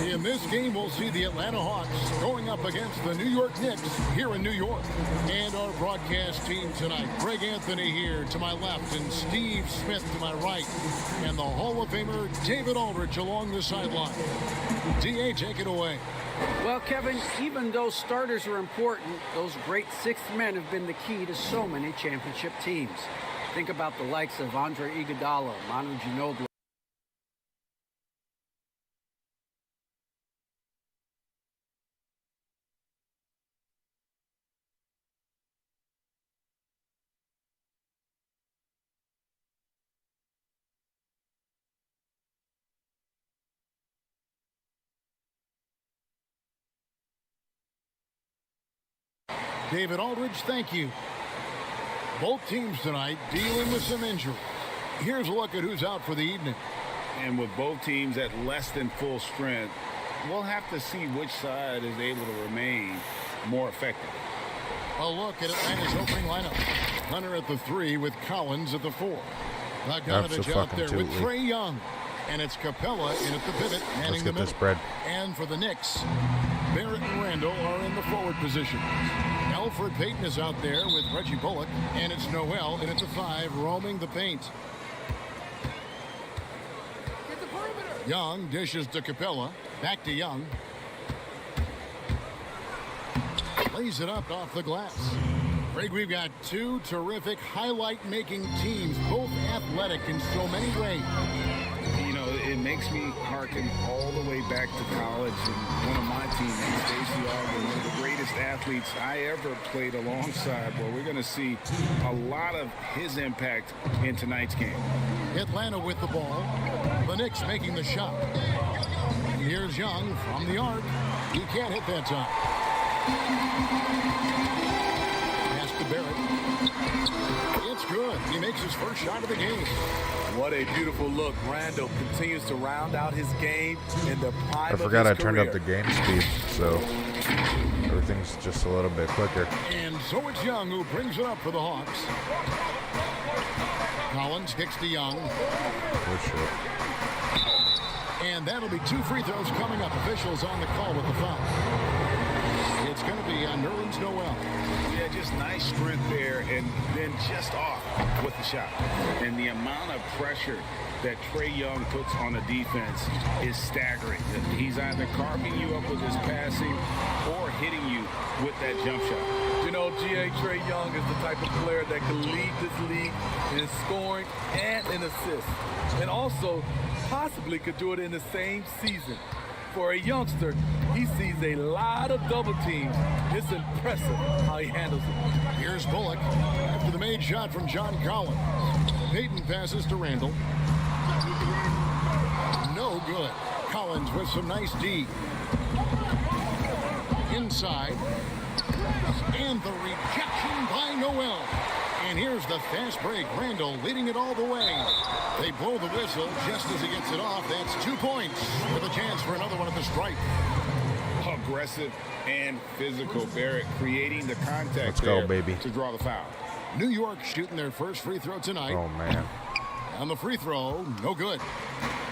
In this game, we'll see the Atlanta Hawks going up against the New York Knicks here in New York. And our broadcast team tonight, Greg Anthony here to my left and Steve Smith to my right. And the Hall of Famer David Aldridge along the sideline. D.A., take it away. Well, Kevin, even though starters are important, those great sixth men have been the key to so many championship teams. Think about the likes of Andre Iguodala, Manu Ginobili. David Aldridge, thank you. Both teams tonight dealing with some injuries. Here's a look at who's out for the evening. And with both teams at less than full strength, we'll have to see which side is able to remain more effective. A look at Atlanta's opening lineup. Hunter at the 3 with Collins at the 4. Bogdanovich out there with Trae Young. And it's Capella in at the pivot, manning the middle. Spread. And for the Knicks, Barrett and Randall are in the forward position. Alfred Payton is out there with Reggie Bullock, and it's Noel in at the 5, roaming the paint. Young dishes to Capella, back to Young. Lays it up off the glass. Greg, we've got two terrific highlight-making teams, both athletic in so many ways. You know, it makes me hearken all the way back to college, and one of my teammates, Stacey Ogden, one of the greatest athletes I ever played alongside. Well, we're going to see a lot of his impact in tonight's game. Atlanta with the ball. The Knicks making the shot. Here's Young from the arc. He can't hit that time. Pass to Barrett. It's good. He makes his first shot of the game. What a beautiful look. Randall continues to round out his game in the prime of his career. I forgot I turned up the game speed, so everything's just a little bit quicker. And so it's Young who brings it up for the Hawks. Collins kicks to Young. For sure. And that'll be 2 free throws coming up. Officials on the call with the foul. It's going to be on Nerlens Noel. Yeah, just nice strength there, and then just off with the shot. And the amount of pressure that Trae Young puts on the defense is staggering. He's either carving you up with his passing or hitting you with that jump shot. You know, Trae Young is the type of player that can lead this league in scoring and in assists. And also possibly could do it in the same season. For a youngster, he sees a lot of double teams. It's impressive how he handles it. Here's Bullock after the made shot from John Collins. Payton passes to Randall. No good. Collins with some nice D. Inside. And the rejection by Noel. And here's the fast break. Randall leading it all the way. They blow the whistle just as he gets it off. That's 2 points with a chance for another one at the stripe. Aggressive and physical. Barrett creating the contact. Let's go, baby. To draw the foul. New York shooting their first free throw tonight. Oh, man. On the free throw, no good.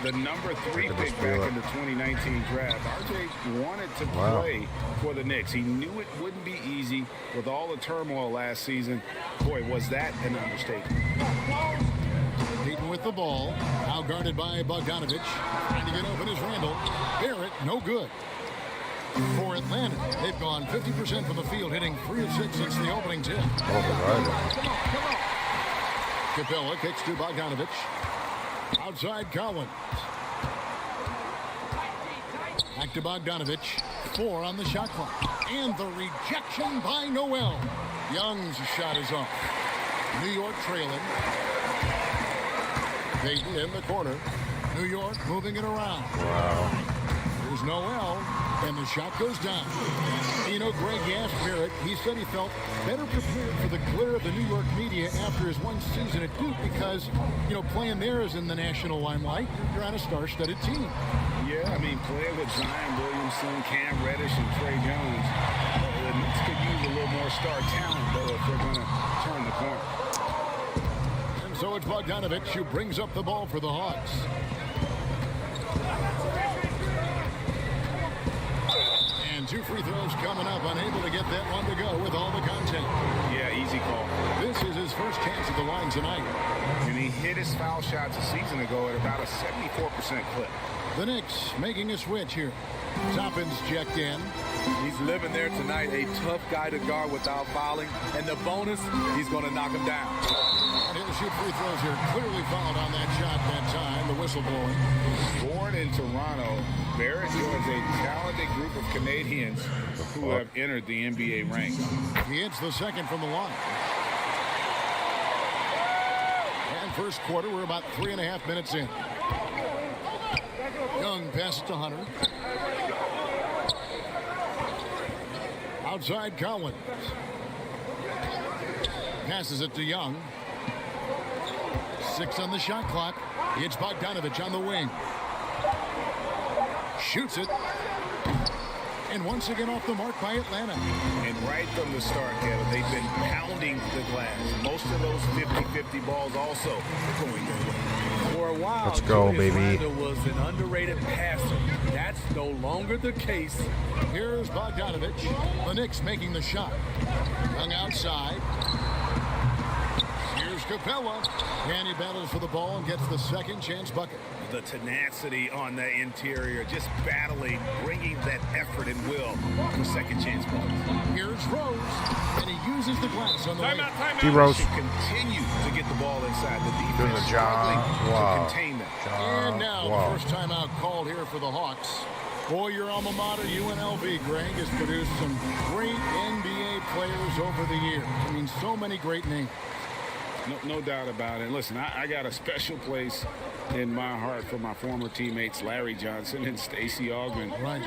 The number 3 pick back in the 2019 draft. RJ wanted to play for the Knicks. He knew it wouldn't be easy with all the turmoil last season. Boy, was that an understatement. Payton with the ball. Now guarded by Bogdanovich. Trying to get open is Randall. Barrett, no good. For Atlanta, they've gone 50% from the field, hitting 3 of 6 since the opening tip. Capella kicks to Bogdanovich. Outside Collins. Back to Bogdanovich. 4 on the shot clock. And the rejection by Noel. Young's shot is off. New York trailing. Payton in the corner. New York moving it around. Wow. Here's Noel. And the shot goes down. You know, Greg asked Barrett. He said he felt better prepared for the glare of the New York media after his one season at Duke because, you know, playing there is in the national limelight. You're on a star-studded team. Yeah, I mean, playing with Zion Williamson, Cam Reddish, and Trae Jones, the Knicks could use a little more star talent, though, if they're going to turn the corner. And so it's Bogdanovich who brings up the ball for the Hawks. And 2 free throws coming up. Unable to get that one to go with all the contact. Yeah, easy call. This is his first chance at the line tonight. And he hit his foul shots a season ago at about a 74% clip. The Knicks making a switch here. Toppin's checked in. He's living there tonight, a tough guy to guard without fouling. And the bonus, he's going to knock him down. And he'll shoot free throws here. Clearly fouled on that shot that time. The whistle blowing. Born in Toronto, Barrett joins a talented group of Canadians who have entered the NBA ranks. He hits the second from the line. And first quarter, we're about 3.5 minutes in. Young passes to Hunter. Outside Collins. Passes it to Young. 6 on the shot clock. It's Bogdanovich on the wing. Shoots it. And once again off the mark by Atlanta. And right from the start, Kevin, they've been pounding the glass. Most of those 50-50 balls also going their way. For a while, Let's go, Julius baby. Randle was an underrated passer. That's no longer the case. Here's Bogdanovich. The Knicks making the shot. Young outside. Here's Capella. And he battles for the ball and gets the second chance bucket. The tenacity on the interior, just battling, bringing that effort and will for second chance balls. Here's Rose. And he uses the glass on the way. D Rose. Should continue to get the ball inside. The defense Doing the job. struggling Wow. to contain them. And now Wow. the first timeout called here for the Hawks. Boy, your alma mater, UNLV, Greg, has produced some great NBA players over the years. I mean, so many great names. No doubt about it. Listen, I got a special place in my heart for my former teammates Larry Johnson and Stacey Augmon. Right.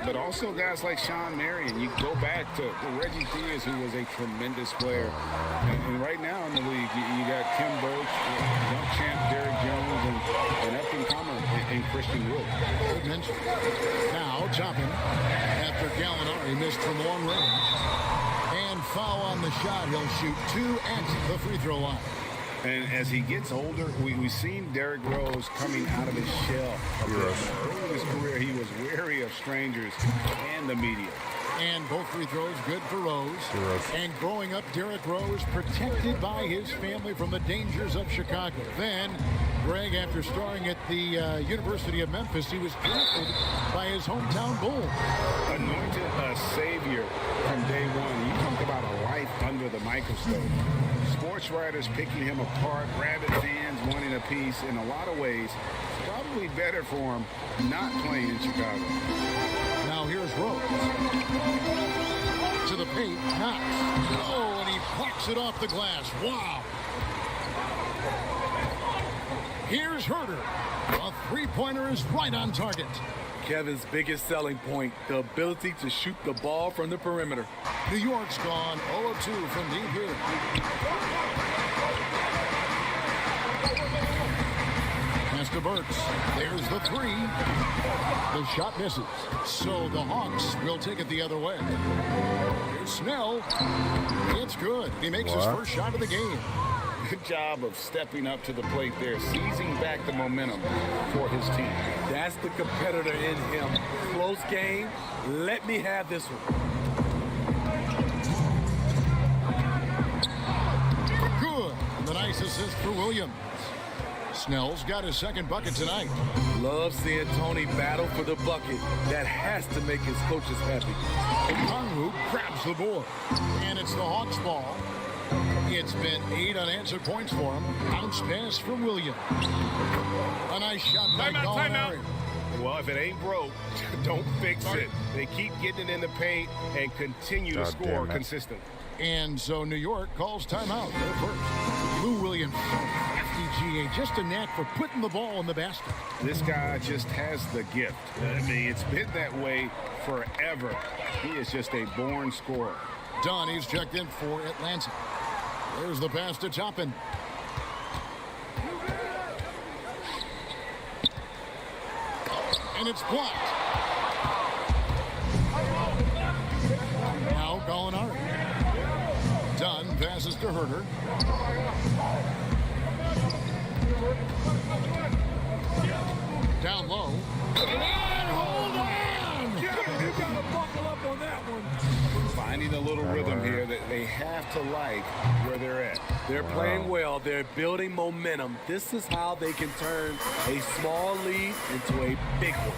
But also guys like Sean Marion. You go back to Reggie Theus, who was a tremendous player. And right now in the league, you got Kim Birch, young champ Derrick Jones, and up-and-comer and Christian Wood. Good mention. Now, Toppin, after Gallinari missed from long range. And foul on the shot. He'll shoot 2 at the free throw line. And as he gets older, we've seen Derrick Rose coming out of his shell. Early in his career, he was wary of strangers and the media. And both free throws good for Rose. And growing up, Derrick Rose protected by his family from the dangers of Chicago. Then, Greg, after starring at the University of Memphis, he was drafted by his hometown Bulls. Anointed a savior from day one. You talk about a life under the microscope. Sports writers picking him apart, rabid fans wanting a piece. In a lot of ways, probably better for him not playing in Chicago. Now here's Rose. To the paint, Knox. Oh, and he pops it off the glass. Wow. Here's Herter. A three-pointer is right on target. Kevin's biggest selling point, the ability to shoot the ball from the perimeter. New York's gone 0 of 2 from deep here. Pass to Burks. There's the 3. The shot misses. So the Hawks will take it the other way. Here's Snell. It's good. He makes his first shot of the game. Good job of stepping up to the plate there, seizing back the momentum for his team. That's the competitor in him. Close game. Let me have this one. Good. The nice assist for Williams. Snell's got his second bucket tonight. Love seeing Tony battle for the bucket. That has to make his coaches happy. Kongu grabs the board. And it's the Hawks' ball. It's been 8 unanswered points for him. Bounce pass for Williams. A nice shot by Gallinari. Well, if it ain't broke, don't fix it. They keep getting it in the paint and continue to score consistently. And so New York calls timeout. Their first. Lou Williams, FDGA, just a knack for putting the ball in the basket. This guy just has the gift. I mean, it's been that way forever. He is just a born scorer. Dunn, he's checked in for Atlanta. There's the pass to Toppin. And it's blocked. Now Gallinari. Dunn passes to Herter. Down low. And hold on! got to buckle up on that one. Finding a little rhythm here that they have to like where they're at. They're playing well. They're building momentum. This is how they can turn a small lead into a big one.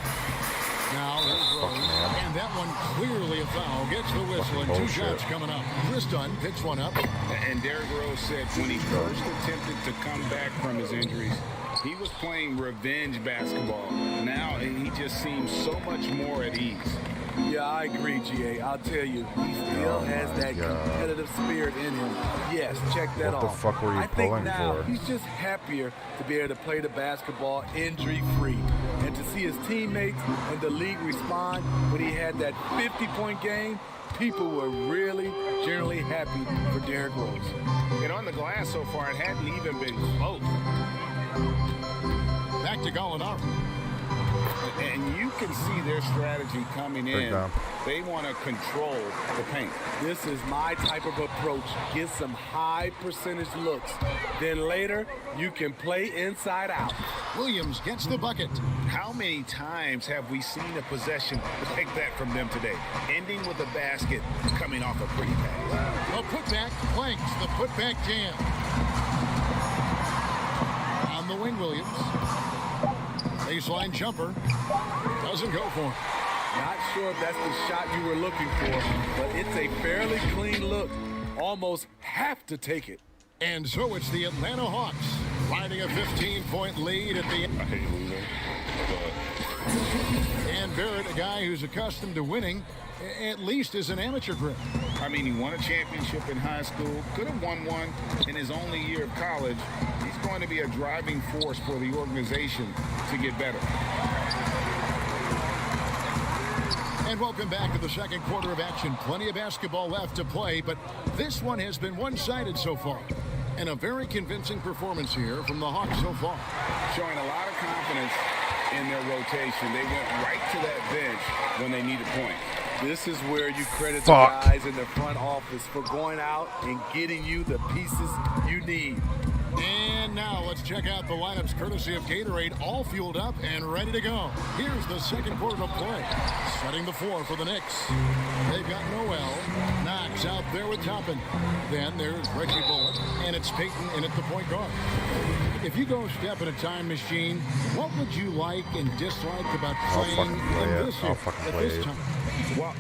Now, here's Rose, and that one clearly a foul. Gets the whistle, and 2 shots coming up. Chris Dunn picks one up. And Derrick Rose said when he first attempted to come back from his injuries, he was playing revenge basketball. Now he just seems so much more at ease. Yeah, I agree, GA. I'll tell you, he still has that competitive spirit in him. Yes, check that off. What the fuck were you I think pulling now for? he's just happier to be able to play the basketball injury-free. And to see his teammates and the league respond when he had that 50-point game, people were really generally happy for Derrick Rose. And on the glass so far, it hadn't even been close. Back to Gallinari. And you can see their strategy coming in. They want to control the paint. This is my type of approach. Get some high percentage looks. Then later, you can play inside out. Williams gets the bucket. How many times have we seen a possession like that from them today? Ending with a basket, coming off a pretty pass. The putback planks, the putback jam. On the wing, Williams. Baseline jumper. Doesn't go for him. Not sure if that's the shot you were looking for, but it's a fairly clean look. Almost have to take it. And so it's the Atlanta Hawks finding a 15-point lead at the end. I hate losing, And Barrett, a guy who's accustomed to winning, at least is an amateur grip. I mean, he won a championship in high school, could have won one in his only year of college. He's going to be a driving force for the organization to get better. And welcome back to the second quarter of action. Plenty of basketball left to play, but this one has been one-sided so far. And a very convincing performance here from the Hawks so far. Showing a lot of confidence in their rotation. They went right to that bench when they needed points. This is where you credit the guys in the front office for going out and getting you the pieces you need. And now let's check out the lineups courtesy of Gatorade, all fueled up and ready to go. Here's the second quarter of play. Setting the floor for the Knicks. They've got Noel. Knox out there with Toppin. Then there's Reggie Bullock, and it's Peyton in at the point guard. If you go step in a time machine, what would you like and dislike about playing in this year at this time? Well,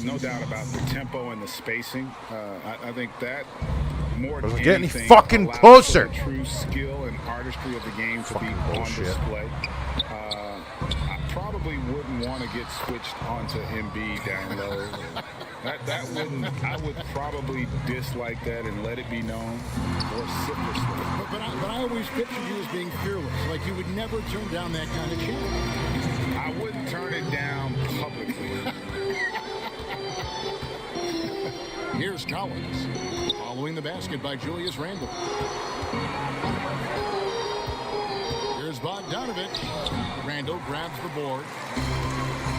no doubt about the tempo and the spacing. I think that more than getting anything fucking allows closer. For the true skill and artistry of the game to be on display. I probably wouldn't want to get switched onto Embiid down low. That wouldn't. I would probably dislike that and let it be known more syphilisly. But I always pictured you as being fearless, like you would never turn down that kind of challenge. I wouldn't turn it down publicly. Here's Collins, following the basket by Julius Randle. Here's Bogdanovich. Randle grabs the board.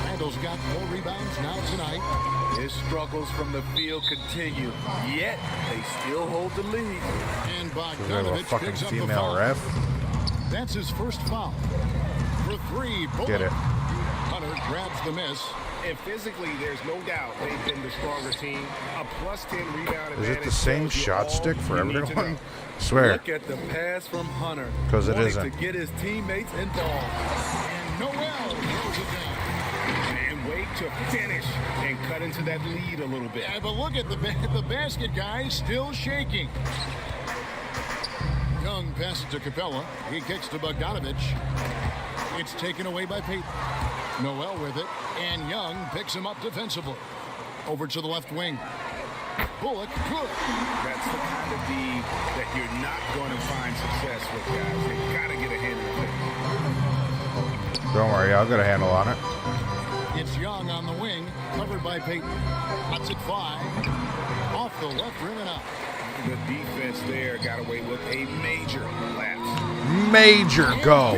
Randle's got 4 rebounds now tonight. His struggles from the field continue, yet they still hold the lead. And We have a Bogdanovich fucking picks up the female foul. ref. That's his first foul. For 3, Bullock. Get it. Hunter grabs the miss. And physically, there's no doubt they've been the stronger team. A +10 rebound advantage. Is it the same tells you shot all stick for you need to everyone? know. Swear. Look at the pass from Hunter. 'Cause it wanting isn't. to get his teammates involved. And Noel throws it down. And wait to finish and cut into that lead a little bit. Yeah, but look at the basket guy still shaking. Young passes to Capella. He kicks to Bogdanovich. It's taken away by Peyton. Noel with it, and Young picks him up defensively. Over to the left wing. Bullock, good. That's the kind of D that you're not going to find success with, guys. They've got to get a hand in the face. Don't worry, I'll get a handle on it. It's Young on the wing, covered by Peyton. Cuts it 5. Off the left rim and out. The defense there got away with a major lapse. Major go.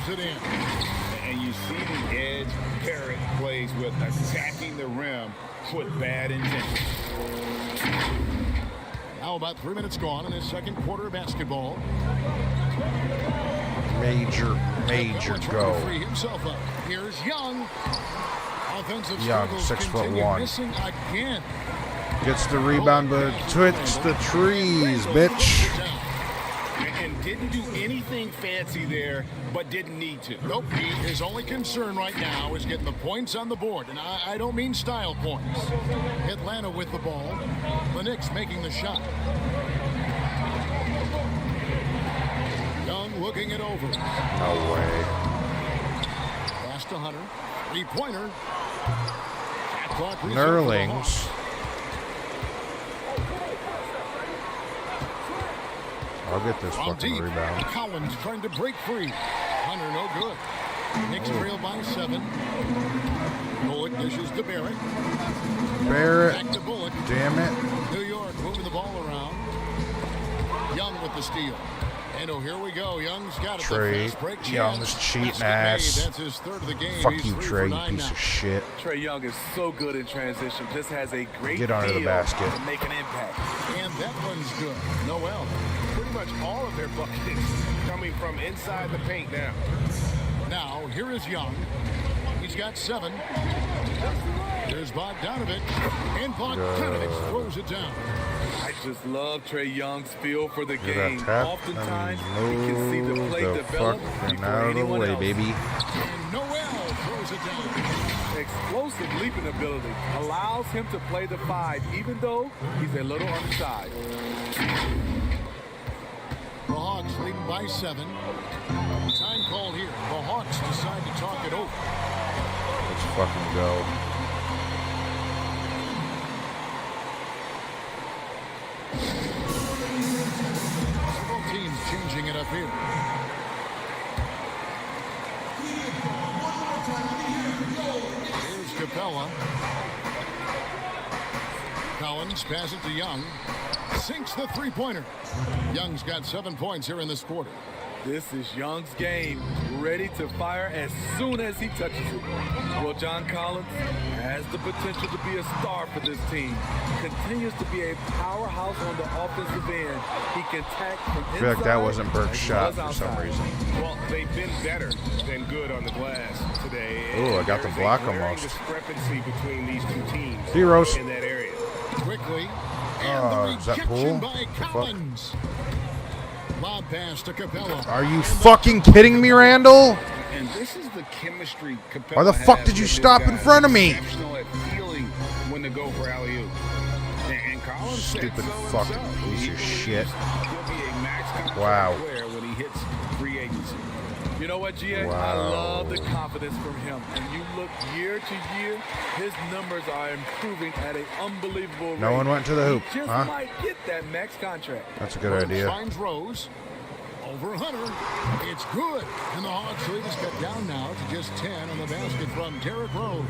It in. And you see the edge Parrott plays with attacking the rim with bad intention. Now about 3 minutes gone in his second quarter of basketball. Major Capella trying go. to free himself up. Here's Young. offensive Young, struggles 6'1". continue, missing again. Gets the rebound, but twits the trees, bitch. And didn't do anything fancy there, but didn't need to. Nope, his only concern right now is getting the points on the board. And I don't mean style points. Atlanta with the ball. The Knicks making the shot. Young looking it over. No way. Pass to Hunter. Three-pointer. Shot clock reset for the Nerlings. Hawks. I'll get this From fucking deep, rebound. Collins trying to break free. Hunter no good. Knicks trail by 7. Bullock dishes to Barrett. Barrett. Back to Bullock. Damn it. New York moving the ball around. Young with the steal. And oh, here we go. Young's got it. Trey. Fast break chance. Young's cheating Basket ass. made. That's his third of the game. Fuck He's you, 3 Trey, for you 9 piece now. of shit. Trey Young is so good in transition. Just has a great Get under the feel basket. to make an impact. And that one's good. Noel. Pretty much all of their buckets coming from inside the paint now. Now, here is Young. He's got 7. There's Bogdanovich. And Bogdanovich throws it down. I just love Trey Young's feel for the Get that game. tap. Oftentimes, And he can see the play move develop fucking before out of the anyone way, else. baby. And Noel throws it down. Explosive leaping ability allows him to play the 5, even though he's a little undersized. The Hawks leading by 7. Time call here. The Hawks decide to talk it over. Let's fucking go. Several teams changing it up here. Here's Capella. Collins passes it to Young. Sinks the three-pointer. Young's got 7 points here in this quarter. This is Young's game, ready to fire as soon as he touches it. Well, John Collins has the potential to be a star for this team. Continues to be a powerhouse on the offensive end. He can tack from inside. I feel like that wasn't Burke's as shot well for as some outside. reason. Well, they've been better than good on the glass today. Ooh, I got the There's block a glaring almost. discrepancy between these two teams Heroes. in that area. Quickly. And the Is that rejection Poole? by Fuck. Collins. Lob pass to Capella. Are you fucking kidding me, Randall? And this is the chemistry Capella Why the fuck has did you with this stop guy. in front of me? Exceptional at feeling when to go for alley-oop. And Collins said Stupid so fucking himself. piece He of believes shit. He'll be a max contract Wow. player when he hits free agency. You know what, GA? I Wow. love the confidence from him. And you look year to year, his numbers are improving at an unbelievable rate. No one went to the hoop, He just huh? might get that max contract. That's a good Burks idea. finds Rose. Over Hunter. It's good. And the Hawks lead is cut down now to just 10 on the basket from Derrick Rose.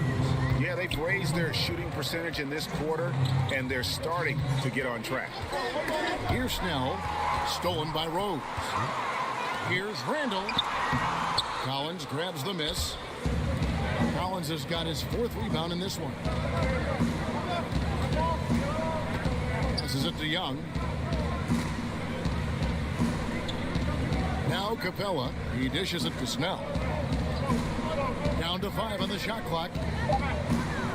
Yeah, they've raised their shooting percentage in this quarter, and they're starting to get on track. Here's Snell. Stolen by Rose. Here's Randall. Collins grabs the miss. Collins has got his 4th rebound in this one. This is it to Young. Now Capella. He dishes it to Snell. Down to 5 on the shot clock.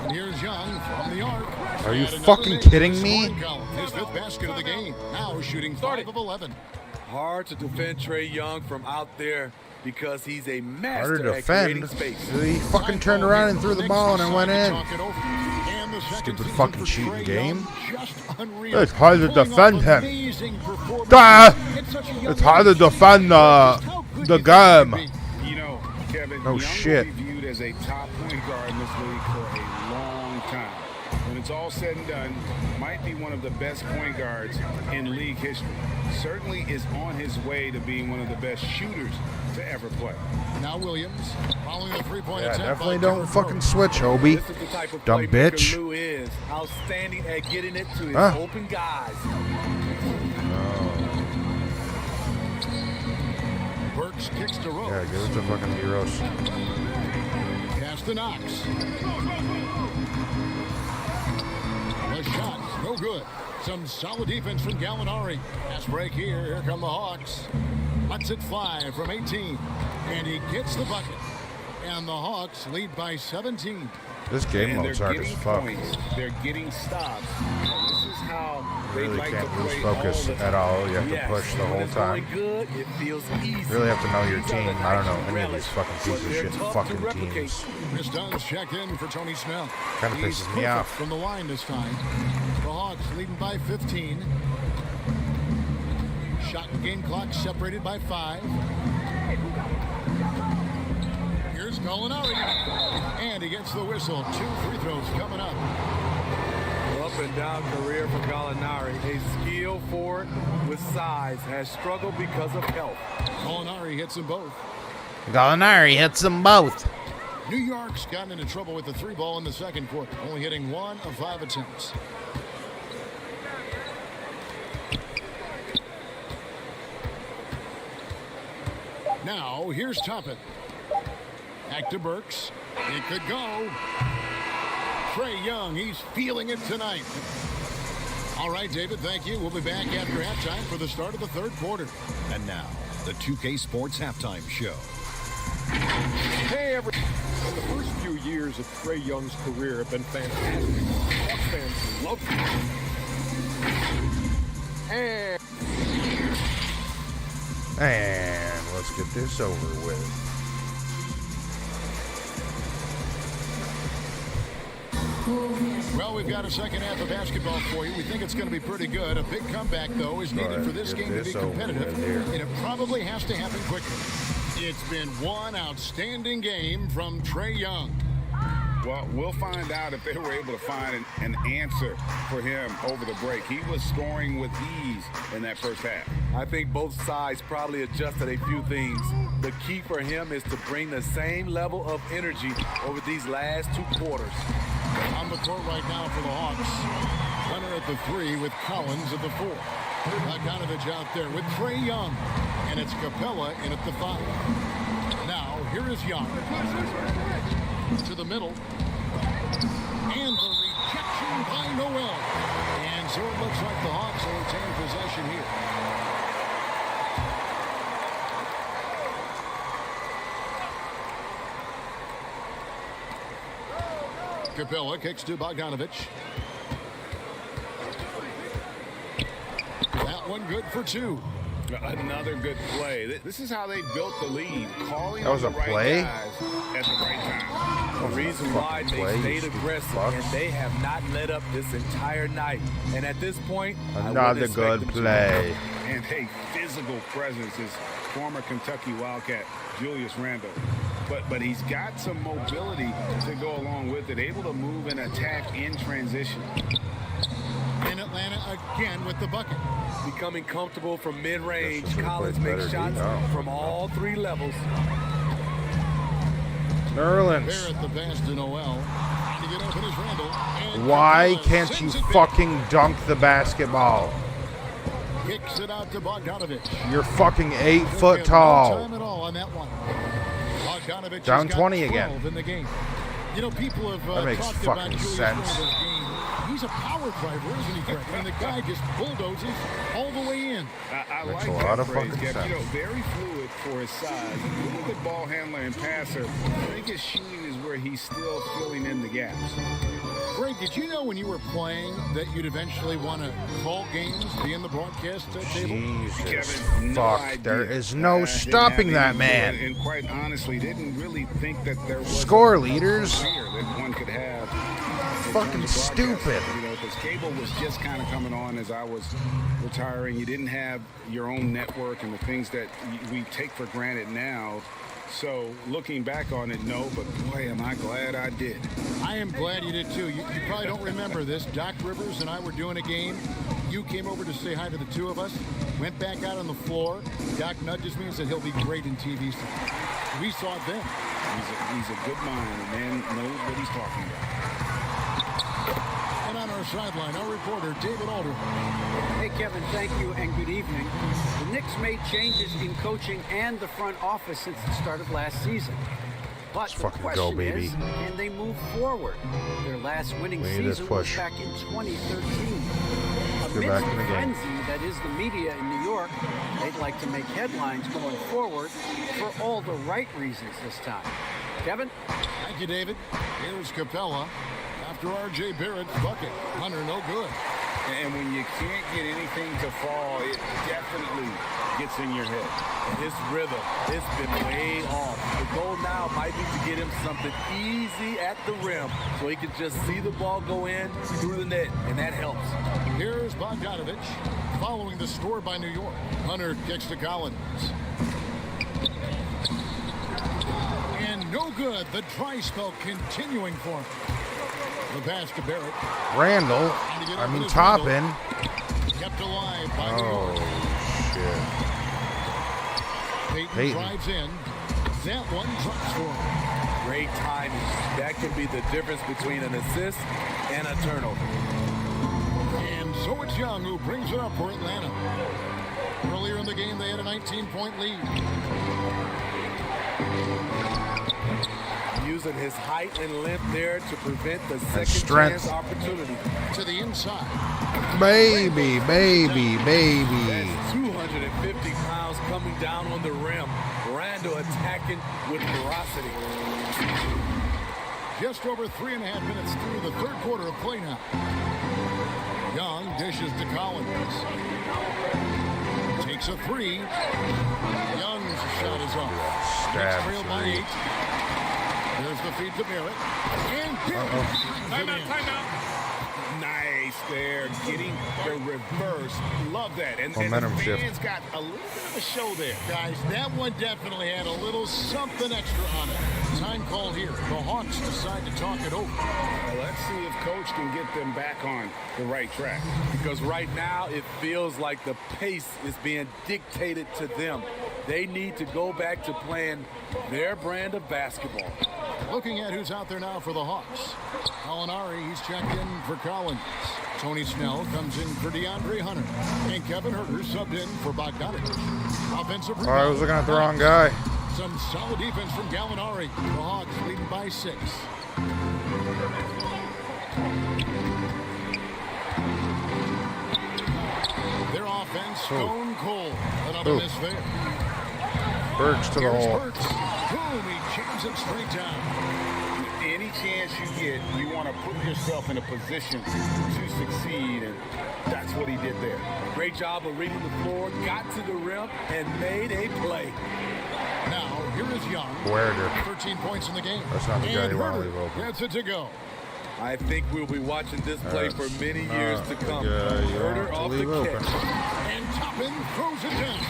And here's Young from the arc. Are you And another fucking make kidding for me? scoring column. His 5th basket of the game. Now shooting 5 of 11. Hard to defend Trey Young from out there because he's a Harder master to at creating defend. space. He fucking turned around and threw the ball and it went in. Stupid fucking cheating game. It's hard to defend him. It's hard to defend the game. You know, Kevin, No Young shit. will be viewed as a top point guard in this league for a long time. When it's all said and done, might be one of the best point guards in league history. Certainly is on his way to being one of the best shooters to ever play. Now Williams following the three-point Yeah, attempt. definitely by don't Derrick fucking Rose. switch, Hobie. This is the type of Dumb playmaker bitch. Lou is. Outstanding at getting it to his Huh? open guys. Burks kicks to Rose. Yeah, give it to fucking heroes. Pass to Knox. The shot, no good. Some solid defense from Gallinari. Pass break here. Here come the Hawks. Lets it fly from 18. And he gets the bucket. And the Hawks lead by 17. This game mode's hard as fuck. They're getting stops. This is how You really like can't to lose play focus at all. You have to push the whole time. Good, it feels easy. You really have to know your team. I don't know any of these fucking pieces of shit fucking teams. Chris Dunn's checked in for Tony Snell. Kind of He's pisses me off. from the line this time. The Hawks leading by 15. Shot and game clock separated by 5. Here's Gallinari. And he gets the whistle. 2 free throws coming up. Up and down career for Gallinari. A skill forward with size has struggled because of health. Gallinari hits them both. Gallinari hits them both. New York's gotten into trouble with the 3 ball in the second quarter, only hitting 1 of 5 attempts. Now, here's Toppin. Back to Burks. It could go. Trae Young, he's feeling it tonight. All right, David, thank you. We'll be back after halftime for the start of the third quarter. And now, the 2K Sports Halftime Show. Hey, everyone. The first few years of Trae Young's career have been fantastic. Hawks fans love him. And let's get this over with. Well, we've got a second half of basketball for you. We think it's going to be pretty good. A big comeback, though, is needed for this game to be competitive, and it probably has to happen quickly. It's been one outstanding game from Trae Young. Well, we'll find out if they were able to find an answer for him over the break. He was scoring with ease in that first half. I think both sides probably adjusted a few things. The key for him is to bring the same level of energy over these last 2 quarters. On the court right now for the Hawks. Leonard at the 3 with Collins at the 4. Bogdanovich out there with Trae Young. And it's Capella in at the 5. Now, here is Young. To the middle. And the rejection by Noel. And so it looks like the Hawks will retain possession here. Capella kicks to Bogdanovich. That one good for 2. Another good play. This is how they built the lead. Calling That was on a the right play? guys at the right time. The reason why they play, stayed you aggressive fucks. and they have not let up this entire night. And at this point, I Another wouldn't expect good them to. play. And a physical presence is former Kentucky Wildcat Julius Randle. But he's got some mobility to go along with it, able to move and attack in transition. And Atlanta again with the bucket. Becoming comfortable from mid-range. This is gonna Collins play makes better shots D. from all 3 levels. Nerlens. Barrett the pass to Noel. Trying to get open is Randall. And Why Capella can't you sends it back. fucking dunk the basketball? Kicks it out to Bogdanovich. You're fucking 8 Didn't foot get no tall. time at all on that one. Bogdanovich Down has got 20 12 again. in the game. You know, people have That makes talked about fucking Julius sense. Randle's game. He's a power driver, isn't he, Greg? I mean, the guy just bulldozes all the way in. I Makes like a lot that of phrase, fucking Kev. sense. You know, very fluid for his size. Really good ball handler and passer. I think his shooting is where he's still filling in the gaps. Greg, did you know when you were playing that you'd eventually want to call games, be in the broadcast table? Jesus Kevin, no fuck. idea. There is no Didn't stopping have that any man. clue, and quite honestly, didn't really think that there was Score a leaders. career that one could have. in Fucking terms of broadcasting. stupid. You know, because cable was just kind of coming on as I was retiring. You didn't have your own network and the things that we take for granted now. So looking back on it, no, but boy, am I glad I did. I am glad you did too. You probably don't remember this. Doc Rivers and I were doing a game. You came over to say hi to the 2 of us. Went back out on the floor. Doc nudges me and said he'll be great in TV. We saw it then. He's a good mind, and man knows what he's talking about. And on our sideline, our reporter, David Alder. Hey, Kevin, thank you and good evening. The Knicks made changes in coaching and the front office since the start of last season. But Let's the fucking question go, baby. is, can they move forward? Their last winning We need this season was push. back in 2013. Get back Amidst in the the game. frenzy that is the media in New York, they'd like to make headlines going forward for all the right reasons this time. Kevin? Thank you, David. Here's Capella after R.J. Barrett's bucket. Hunter, no good. And when you can't get anything to fall, it definitely gets in your head. His rhythm, it's been way off. The goal now might be to get him something easy at the rim so he can just see the ball go in through the net, and that helps. Here's Bogdanovich following the score by New York. Hunter kicks to Collins. And no good. The dry spell continuing for him. The pass to Barrett. Randall. I mean, Toppin. Kept alive by New York. Shit. Payton drives in. That one drops for him. Great timing. That can be the difference between an assist and a turnover. And so it's Young who brings it up for Atlanta. Earlier in the game, they had a 19-point lead. Using his height and length there to prevent the second chance opportunity. To the inside. Baby. That's 250 pounds coming down on the rim. Randall attacking with ferocity. Just over 3.5 minutes through the third quarter of play now. Young dishes to Collins. Takes a three. Young's shot is off. Knicks trail by 8. There's the feed to Barrett. And Timeout. Nice there, getting the reverse. Love that. And Momentum the shift. fans got a little bit of a show there. guys, that one definitely had a little something extra on it. Time called here. The Hawks decide to talk it over. Well, let's see if Coach can get them back on the right track. Because right now it feels like the pace is being dictated to them. They need to go back to playing their brand of basketball. Looking at who's out there now for the Hawks. Molinari, he's checked in for Collins. Tony Snell comes in for DeAndre Hunter. And Kevin Huerter subbed in for Bogdanovich. Offensive rebound. I was looking at the wrong guy. Some solid defense from Gallinari. The Hawks leading by 6. Their offense stone cold. Another miss there. Burks to the Here's hole. Burks. Boom, he jams it straight down. Any chance you get, you want to put yourself in a position to succeed, and that's what he did there. Great job of reading the floor, got to the rim, and made a play. Now, here is Young. Werder. 13 points in the game. That's not the guy And you want to Huerter leave open. gets it to go. I think we'll be watching this play for many years to come. Huerter off the catch. And Toppin throws it down.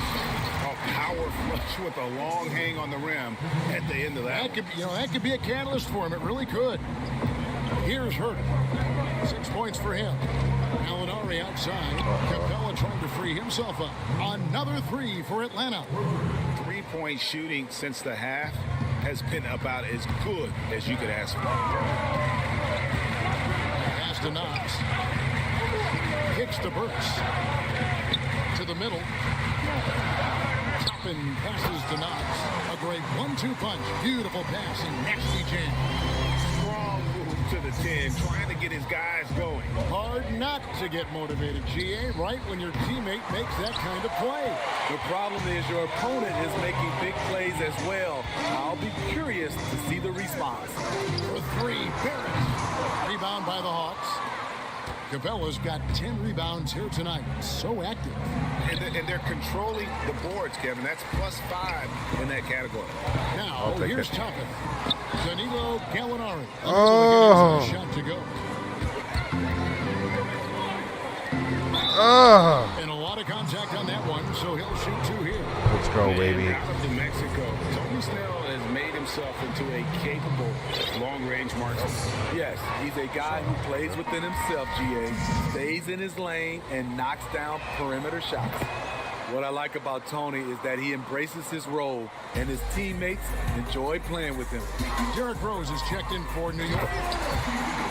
A power flush with a long hang on the rim at the end of that. That could be a catalyst for him. It really could. Here's Huerter. 6 points for him. Gallinari outside. Capella trying to free himself up. Another 3 for Atlanta. 3-point shooting since the half has been about as good as you could ask for. Pass to Knox. Kicks to Burks. To the middle. Toppin passes to Knox. A great 1-2 punch. Beautiful pass and nasty jam. Strong move to the 10, trying to get his guys going. Hard not to get motivated, GA, right when your teammate makes that kind of play. The problem is your opponent is making big plays as well. I'll be curious to see the response. For 3, Barrett. Rebound by the Hawks. Capella's got 10 rebounds here tonight. So active. And they're controlling the boards, Kevin. That's +5 in that category. Now, here's Toppin. Danilo Gallinari. Oh. Shot to go. And a lot of contact on that one, so he'll shoot 2 here. Let's go, baby. Out of New Mexico, Tony Snell has made himself into a capable long-range marksman. Yes, he's a guy who plays within himself, GA, stays in his lane, and knocks down perimeter shots. What I like about Tony is that he embraces his role, and his teammates enjoy playing with him. Derrick Rose is checked in for New York.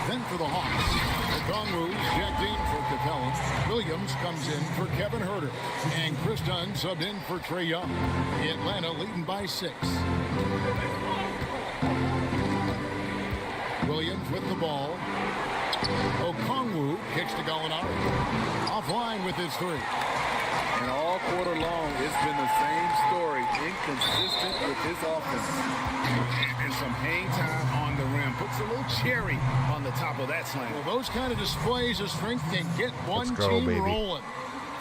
Then for the Hawks, Okongwu's checked in for Capella. Williams comes in for Kevin Huerter. And Chris Dunn subbed in for Trae Young. Atlanta leading by 6. Williams with the ball. Okongwu kicks to Gallinari. Offline with his 3. And all quarter long, it's been the same story, inconsistent with his offense. And some hang time on the rim. Puts a little cherry on the top of that slam. Well, those kind of displays of strength can get one Let's go, team baby. rolling.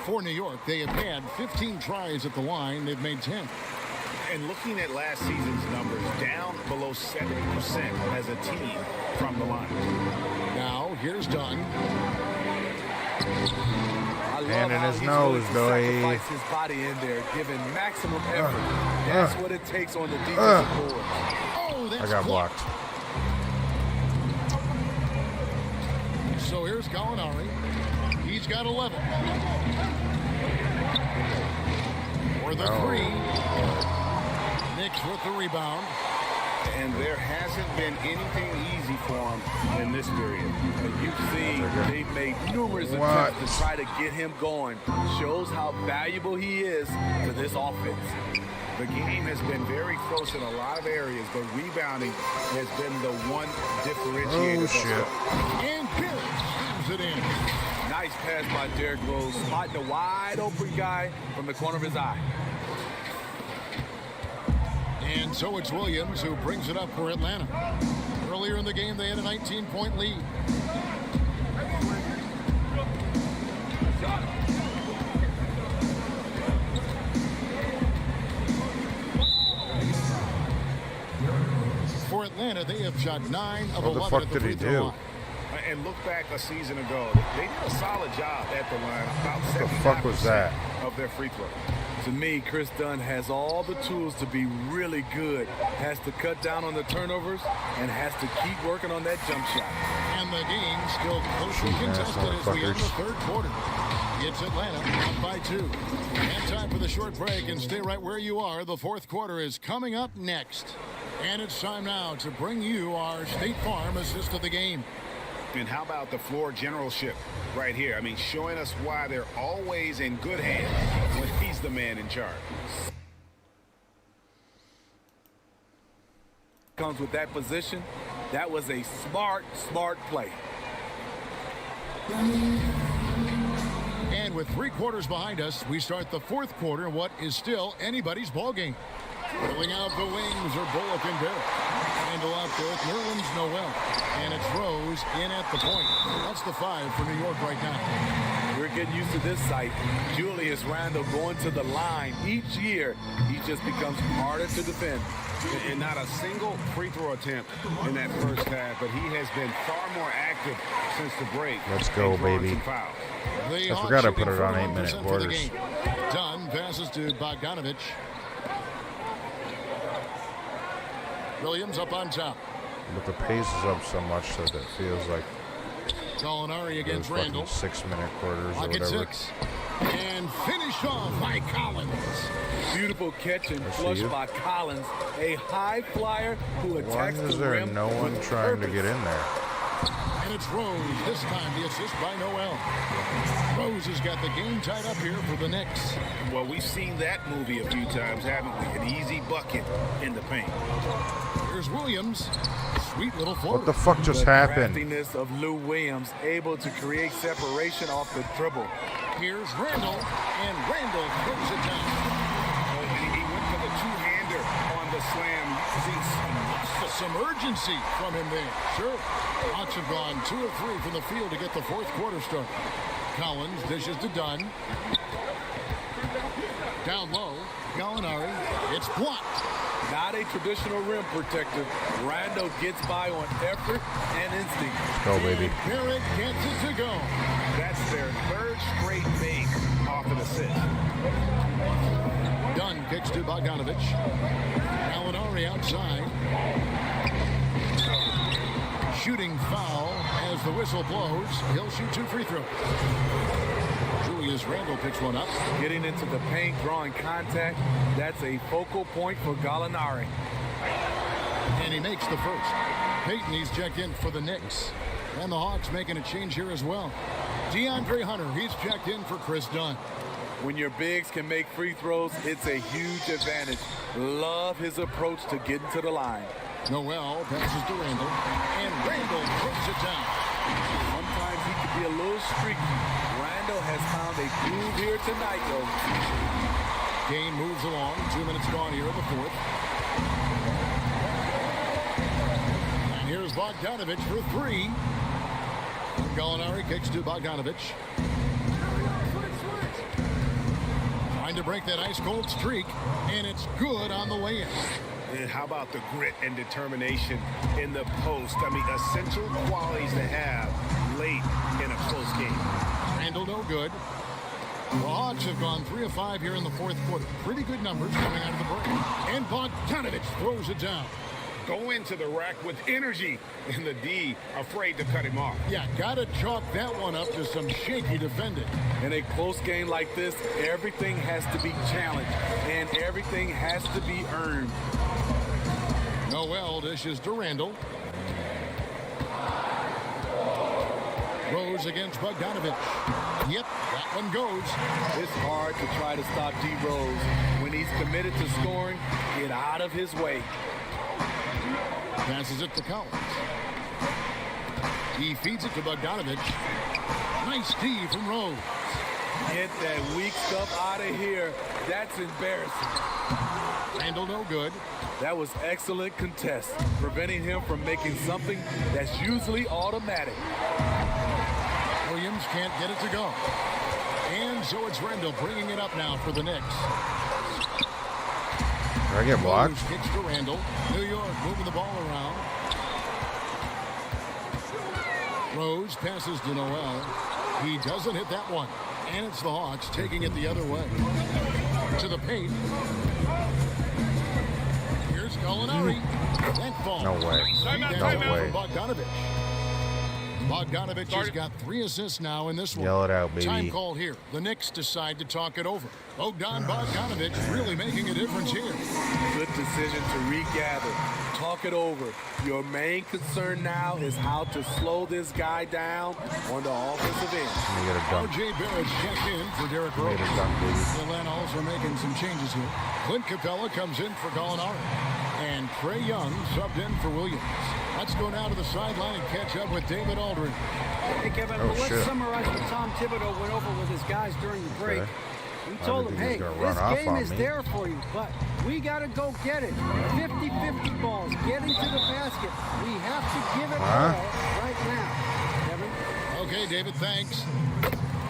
For New York, they have had 15 tries at the line. They've made 10. And looking at last season's numbers, down below 70% as a team from the line. Now, here's Dunn. I love And in how his he's nose, willing to Billy. sacrifice his body in there, giving maximum effort. That's what it takes on the defensive board. Oh, that's I got blocked. So here's Gallinari. He's got 11. For the three. Knicks with the rebound. And there hasn't been anything easy for him in this period. You've seen they've made numerous attempts to try to get him going. Shows how valuable he is to this offense. The game has been very close in a lot of areas, but rebounding has been the one differentiator. Oh, shit. And Pierce slams it in. Nice pass by Derrick Rose, spotting a wide open guy from the corner of his eye. And so it's Williams who brings it up for Atlanta. Earlier in the game, they had a 19-point lead. For Atlanta, they have shot 9 of 11 What the fuck at the did he free throw do? line. And look back a season ago, they did a solid job at the line. About What the fuck was that? of their free throw. To me, Chris Dunn has all the tools to be really good. Has to cut down on the turnovers and has to keep working on that jump shot. And the game still closely contested as we end the third quarter. It's Atlanta up by 2. And time for the short break, and stay right where you are. The fourth quarter is coming up next. And it's time now to bring you our State Farm assist of the game. And how about the floor generalship right here? I mean, showing us why they're always in good hands when he's the man in charge. Comes with that position. That was a smart play. And with 3 quarters behind us, we start the fourth quarter in what is still anybody's ballgame. Filling out the wings are Bullock and Barrett. Handle out there with Nerlens Noel. And it's Rose in at the point. That's the 5 for New York right now. We're getting used to this sight. Julius Randle going to the line. Each year, he just becomes harder to defend. And not a single free throw attempt in that first half, but he has been far more active since the break. Let's go, baby. The I forgot I put Hawks it on shooting 8-minute 41% for the quarters. game. Dunn passes to Bogdanovich. Williams up on top. But the pace is up so much that it feels like Gallinari those against fucking Randle. 6-minute quarters or Clock at whatever. 6. And finished off by Collins. Beautiful catch and I see flush you. by Collins. A high flyer who Why attacks is the there rim no one with trying to purpose. get in there? And it's Rose. This time the assist by Noel. Rose has got the game tied up here for the Knicks. Well, we've seen that movie a few times, haven't we? An easy bucket in the paint. Here's Williams. Sweet little What floater. the fuck just The happened? craftiness of Lou Williams, able to create separation off the dribble. Here's Randle. And Randle throws it down. He went for the two-hander on the slam, using Some urgency from him there. Sure. Hawks have gone 2 of 3 from the field to get the fourth quarter started. Collins dishes to Dunn. Down low. Gallinari. It's blocked. Not a traditional rim protector. Randle gets by on effort and instinct. Go, baby. Barrett gets it to go. That's their third straight make off an assist. Dunn kicks to Bogdanovich. Gallinari outside. Shooting foul as the whistle blows. He'll shoot 2 free throws. Julius Randle picks one up. Getting into the paint, drawing contact. That's a focal point for Gallinari. And he makes the first. Payton, he's checked in for the Knicks. And the Hawks making a change here as well. DeAndre Hunter, he's checked in for Chris Dunn. When your bigs can make free throws, it's a huge advantage. Love his approach to getting to the line. Noel passes to Randle. And Randle throws it down. Sometimes he could be a little streaky. Orlando has found a groove here tonight, though. Game moves along. 2 minutes gone here in the fourth. And here's Bogdanovich for three. Gallinari kicks to Bogdanovich. Trying to break that ice-cold streak, and it's good on the way in. And how about the grit and determination in the post? I mean, essential qualities to have late in a close game. Randall no good. The Hawks have gone 3 of 5 here in the fourth quarter. Pretty good numbers coming out of the break. And Bogdanovich throws it down. Go into the rack with energy, and the D afraid to cut him off. Yeah, got to chalk that one up to some shaky defending. In a close game like this, everything has to be challenged, and everything has to be earned. Noel dishes to Randall. Rose against Bogdanovich. Yep, that one goes. It's hard to try to stop D. Rose. When he's committed to scoring, get out of his way. Passes it to Collins. He feeds it to Bogdanovich. Nice D from Rose. Get that weak stuff out of here. That's embarrassing. Randall no good. That was excellent contest, preventing him from making something that's usually automatic. Williams can't get it to go. And so it's Randall bringing it up now for the Knicks. Did I get blocked? Rose kicks to Randall. New York moving the ball around. Rose passes to Noel. He doesn't hit that one. And it's the Hawks taking it the other way. To the paint. Here's Gallinari. That ball. No way. No way. Bogdanovich. Bogdanovich has got 3 assists now in this one. Yell it out, baby. Time called here. The Knicks decide to talk it over. Bogdanovich really making a difference here. Good decision to regather. Talk it over. Your main concern now is how to slow this guy down on the offensive end. Let me get a dunk. R.J. Barrett's checked in for Derrick Rose. Get a dunk, baby. Atlanta also making some changes here. Clint Capella comes in for Gallinari. And Trae Young subbed in for Williams. Let's go now to the sideline and catch up with David Aldridge. Hey, Kevin, Oh, let's shit. summarize what Tom Thibodeau went over with his guys during the break. Okay. We I told didn't them, think he hey, was gonna this run off game on is me. there for you, but we got to go get it. 50-50 balls, getting to the basket. We have to give it all right now. Kevin? Okay, David, thanks.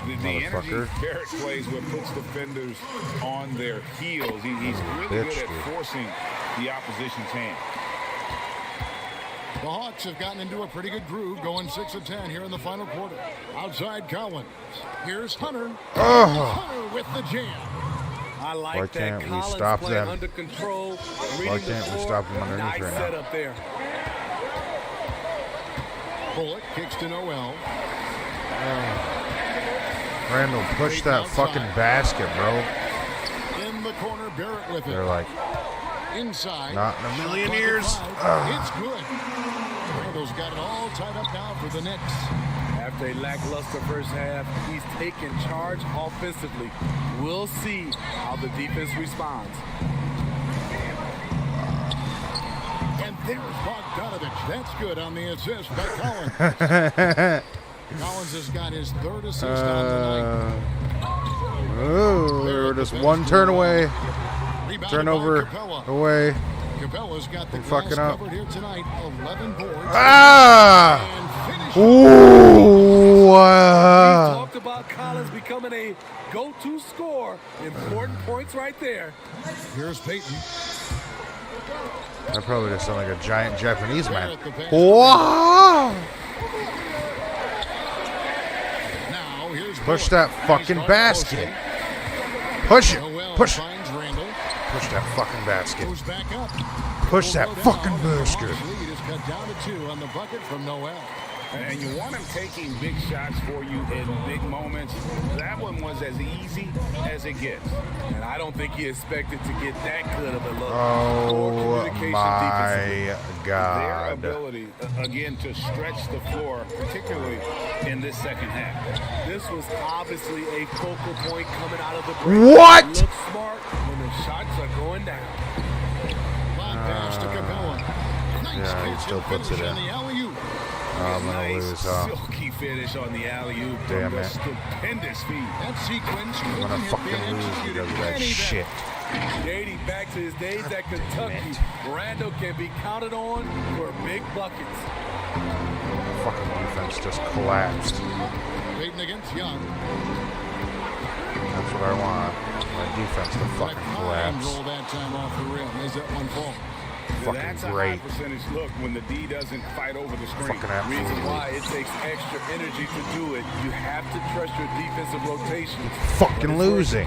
The energy Motherfucker. Barrett plays what puts defenders on their heels. He's really good Bitch, at dude. forcing the opposition's hand. The Hawks have gotten into a pretty good groove, going 6 of 10 here in the final quarter. Outside Collins. Here's Hunter. Hunter with the jam. I like Why that can't we Collins stop playing them? under control. Reading Why the can't we floor. stop them underneath Nice right now? setup there. Bullock kicks to Noel. Randall, push that fucking basket, bro. In the corner, Barrett with They're it. like, Inside. not in a million Shot clock at years. 5. It's good. Randall's got it all tied up now for the Knicks. After a lackluster first half, he's taken charge offensively. We'll see how the defense responds. And there's Bogdanovich. That's good on the assist by Collins. Collins has got his 3rd assist on tonight. Oh, they were just one turn away. Rebounded Turnover by Capella. away. Capella's got the I'm glass fucking up. covered here tonight. 11 boards. Ah! And finish. Ooh! Talked about Collins becoming a go-to scorer. Important points right there. Here's Peyton. I probably just sound like a giant Japanese man. Barrett the pass. Wow! Now here's Push Bullock. that fucking Nice hard basket. post. Push it. Noel Push. finds Randall. Push that fucking basket. Goes back up. Push Will that go down, fucking and the basket. Hawks lead is cut down to 2 on the bucket from Noel. And you want him taking big shots for you in big moments. That one was as easy as it gets. And I don't think he expected to get that good of a look. Poor Oh communication my defensively. Their God. ability, again, to stretch the floor, particularly in this second half. This was obviously a focal point coming out of the break. What? Look smart when the shots are going down. Long pass to Capella. Nice yeah, he catch still and puts finish it on in. the alley-oop. I'm going to Nice lose, huh? silky finish on the alley-oop. Damn from the it. Stupendous feat. That sequence I'm going to fucking lose because of that shit. Dating back to his days at Kentucky, Randall can be counted on for big buckets. Fucking defense just collapsed. Peyton against Young. That's what I want. My defense to fucking Fine collapse. roll that time off the rim. There's that one fall. Fucking That's a great. high percentage look when the D doesn't fight over the screen. Fucking Reason absolutely. why it takes extra energy to do it. You have to trust your defensive rotations. Fucking losing.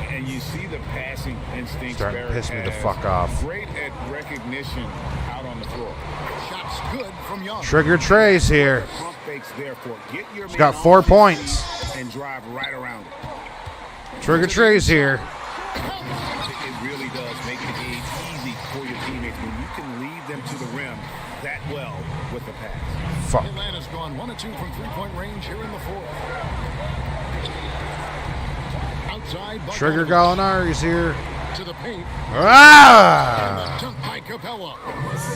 And you see the passing instincts. Starting to Barrett piss me the has. fuck off. Great at recognition out on the floor. Shots good from Young. Trigger Trey's here. Pump fakes therefore. Get your He's man got off 4 his points. feet and drive right around it. Trigger Trey's here. It really does make the game easy for your teammates when you can lead them to the rim that well with the pass. Fuck. Atlanta's gone 1 of 2 from three-point range here in the fourth. Outside, Trigger Bogdanovich Gallinari's here. to the paint. Ah! Dunk by Capella.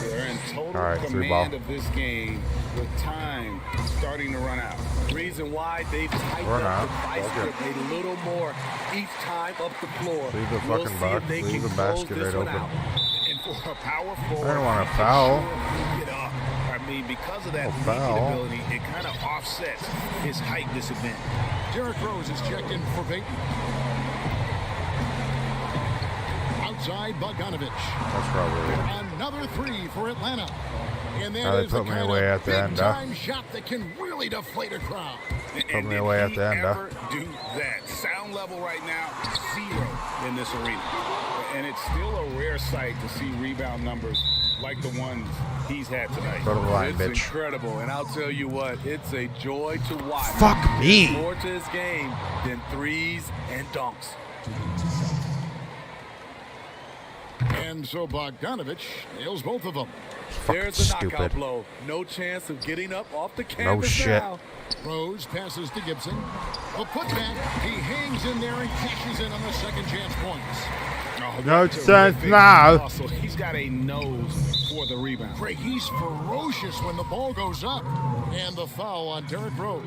They're in total All right, 3 command ball. of this game with time starting to run out. Reason why they've tightened Run up out. the vice Okay. grip a little more each time up the floor. Leave the We'll fucking see if box. they Leave can the close basket this right one open. out. And for a power forward, I don't want he to can foul. sure get up. I mean, because of that No leaping foul. ability, it kind of offsets his height disadvantage. Derrick Rose is checked in for Peyton. Outside, Bogdanovich. That's probably it. Another 3 for Atlanta. And that Now they is the put me kind away of at the end, huh? big-time shot that can really deflate a crowd. Put me away at the end, huh? Ever do that? Sound level right now, 0 in this arena. And it's still a rare sight to see rebound numbers like the ones he's had tonight. Go to the line, It's bitch. incredible, and I'll tell you what, it's a joy to watch. Fuck me. More to his game than threes and dunks. And so Bogdanovich nails both of them. Fucking There's a knockout stupid. blow. No chance of getting up off the canvas shit. now. Rose passes to Gibson. A putback. He hangs in there and cashes in on the second chance points. Oh, No that's sense terrific now. hustle. He's got a nose for the rebound. Craig, he's ferocious when the ball goes up. And the foul on Derrick Rose.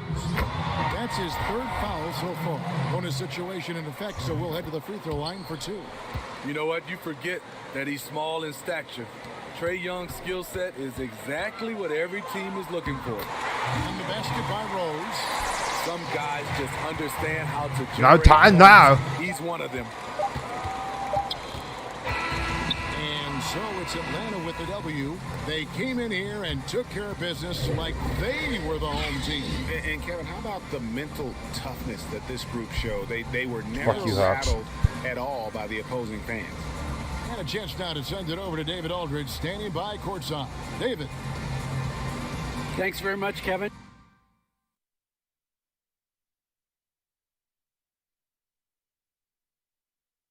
That's his 3rd foul so far. Bonus situation in effect, so we'll head to the free throw line for 2. You know what? You forget that he's small in stature. Trae Young's skill set is exactly what every team is looking for. And the basket by Rose. Some guys just understand how to No generate time points. now. He's one of them. And so it's Atlanta with the W. They came in here and took care of business like they were the home team. And Kevin, how about the mental toughness that this group showed? They were never Fuck you, Hawks. rattled at all by the opposing fans. And a chance now to send it over to David Aldridge, standing by courtside. David. Thanks very much, Kevin.